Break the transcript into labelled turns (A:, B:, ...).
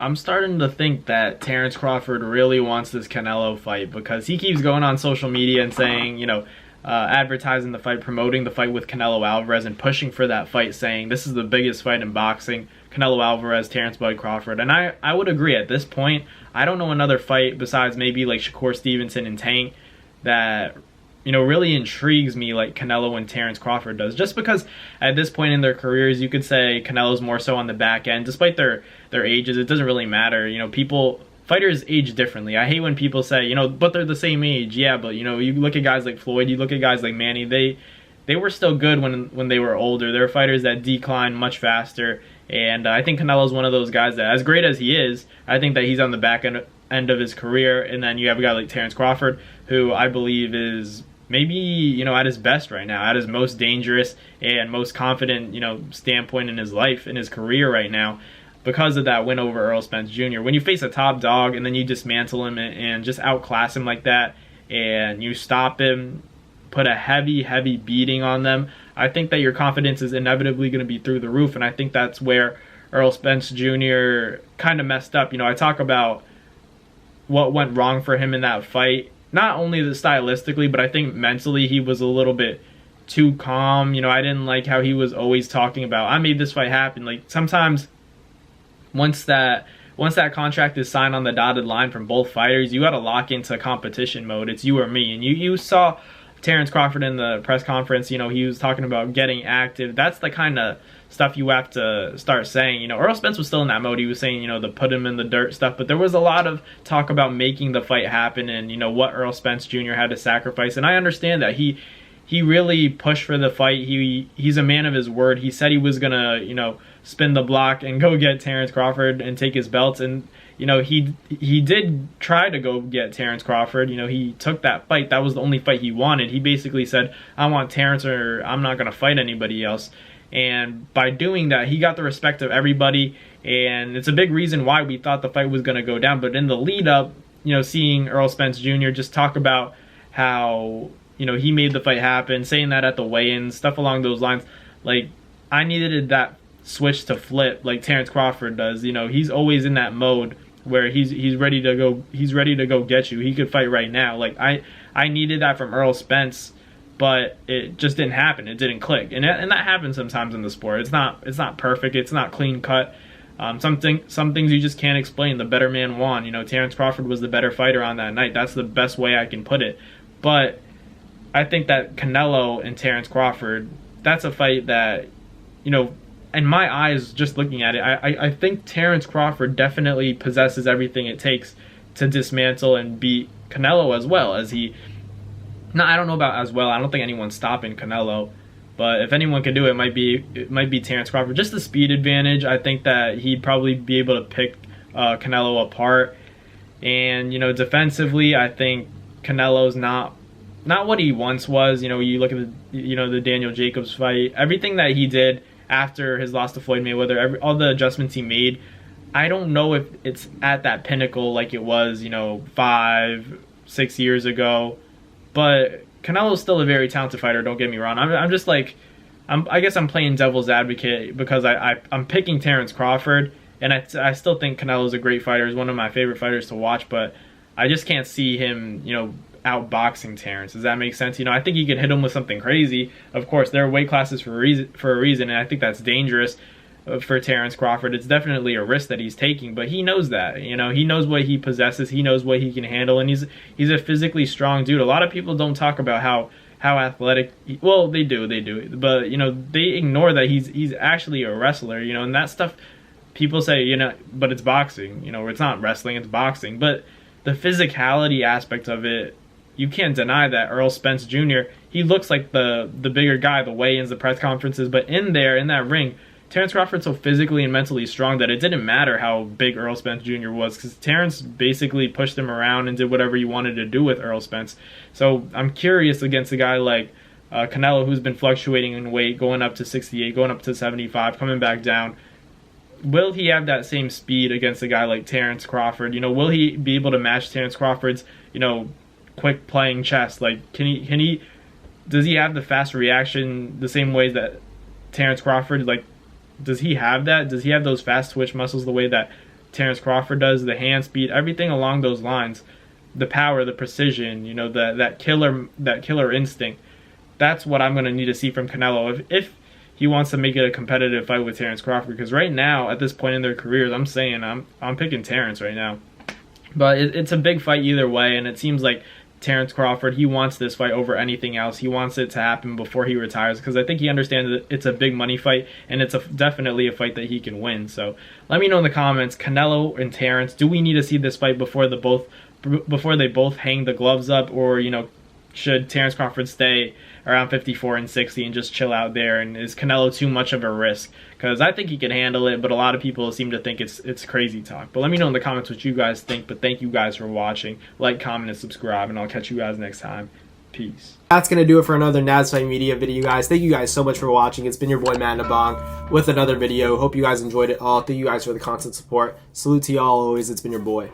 A: I'm starting to think that Terence Crawford really wants this Canelo fight because he keeps going on social media and saying, advertising the fight, promoting the fight with Canelo Alvarez and pushing for that fight, saying this is the biggest fight in boxing, Canelo Alvarez, Terence Bud Crawford. And I would agree at this point. I don't know another fight besides maybe like Shakur Stevenson and Tank that really intrigues me like Canelo and Terence Crawford does. Just because at this point in their careers, you could say Canelo's more so on the back end. Despite their ages, it doesn't really matter. Fighters age differently. I hate when people say, but they're the same age. Yeah, but you look at guys like Floyd, you look at guys like Manny, they were still good when they were older. They're fighters that decline much faster. And I think Canelo's one of those guys that, as great as he is, I think that he's on the back end of his career. And then you have a guy like Terence Crawford, who I believe is maybe, at his best right now, at his most dangerous and most confident, standpoint in his life, in his career right now, because of that win over Errol Spence Jr. When you face a top dog and then you dismantle him and just outclass him like that, and you stop him, put a heavy, heavy beating on them, I think that your confidence is inevitably going to be through the roof, and I think that's where Errol Spence Jr. kind of messed up. I talk about what went wrong for him in that fight, not only stylistically, but I think mentally he was a little bit too calm. I didn't like how he was always talking about, I made this fight happen. Like, sometimes once that contract is signed on the dotted line from both fighters, you got to lock into competition mode. It's you or me. And you saw Terence Crawford in the press conference, he was talking about getting active. That's the kind of stuff you have to start saying. Errol Spence was still in that mode. He was saying, the put him in the dirt stuff, but there was a lot of talk about making the fight happen and, what Errol Spence Jr. had to sacrifice. And I understand that he really pushed for the fight. He's a man of his word. He said he was gonna, spin the block and go get Terence Crawford and take his belts. And, he did try to go get Terence Crawford. He took that fight. That was the only fight he wanted. He basically said, I want Terence or I'm not gonna fight anybody else. And by doing that, he got the respect of everybody, and it's a big reason why we thought the fight was going to go down. But in the lead up, seeing Errol Spence Jr. just talk about how, he made the fight happen, saying that at the weigh-in, stuff along those lines, like, I needed that switch to flip like Terence Crawford does. He's always in that mode where he's ready to go get you. He could fight right now. Like, I needed that from Errol Spence, but it just didn't happen. It didn't click, and that happens sometimes in the sport. It's not perfect. It's not clean cut. Some things you just can't explain. The better man won. Terence Crawford was the better fighter on that night. That's the best way I can put it. But I think that Canelo and Terence Crawford, that's a fight that, in my eyes, just looking at it, I think Terence Crawford definitely possesses everything it takes to dismantle and beat Canelo as well as he. No, I don't know about as well. I don't think anyone's stopping Canelo, but if anyone can do it, it might be Terence Crawford. Just the speed advantage. I think that he'd probably be able to pick Canelo apart, and defensively, I think Canelo's not what he once was. You look at the Daniel Jacobs fight, everything that he did after his loss to Floyd Mayweather, all the adjustments he made. I don't know if it's at that pinnacle like it was 5-6 years ago. But Canelo's still a very talented fighter, don't get me wrong. I guess I'm playing devil's advocate because I'm picking Terence Crawford, and I still think Canelo's a great fighter. He's one of my favorite fighters to watch, but I just can't see him, outboxing Terence. Does that make sense? I think he could hit him with something crazy. Of course, there are weight classes for a reason, and I think that's dangerous for Terence Crawford. It's definitely a risk that he's taking, but he knows that. He knows what he possesses, he knows what he can handle, and he's a physically strong dude. A lot of people don't talk about how athletic well, they do, but they ignore that he's actually a wrestler, and that stuff people say, but it's boxing, it's not wrestling, it's boxing. But the physicality aspect of it, you can't deny that Errol Spence Jr., he looks like the bigger guy, the weigh-ins, the press conferences, but in that ring, Terence Crawford's so physically and mentally strong that it didn't matter how big Errol Spence Jr. was, because Terence basically pushed him around and did whatever he wanted to do with Errol Spence. So I'm curious against a guy like Canelo, who's been fluctuating in weight, going up to 68, going up to 75, coming back down. Will he have that same speed against a guy like Terence Crawford? Will he be able to match Terence Crawford's, quick playing chess? Like, does he have the fast reaction the same way that Terence Crawford, like, does he have that? Does he have those fast twitch muscles the way that Terence Crawford does, the hand speed, everything along those lines, the power, the precision, you know, that killer instinct. That's what I'm going to need to see from Canelo if he wants to make it a competitive fight with Terence Crawford. Because right now, at this point in their careers, I'm saying I'm picking Terence right now. But it's a big fight either way, and it seems like Terence Crawford, he wants this fight over anything else. He wants it to happen before he retires, because I think he understands that it's a big money fight, and it's definitely a fight that he can win. So let me know in the comments, Canelo and Terence, do we need to see this fight before they both hang the gloves up, or, you know, should Terence Crawford stay around 54 and 60 and just chill out there? And is Canelo too much of a risk? Because I think he can handle it, but a lot of people seem to think it's crazy talk. But let me know in the comments what you guys think. But thank you guys for watching. Like, comment, and subscribe, and I'll catch you guys next time. Peace.
B: That's going to do it for another NASFight Media video, guys. Thank you guys so much for watching. It's been your boy, Matt Nabong, with another video. Hope you guys enjoyed it all. Thank you guys for the constant support. Salute to y'all always. It's been your boy.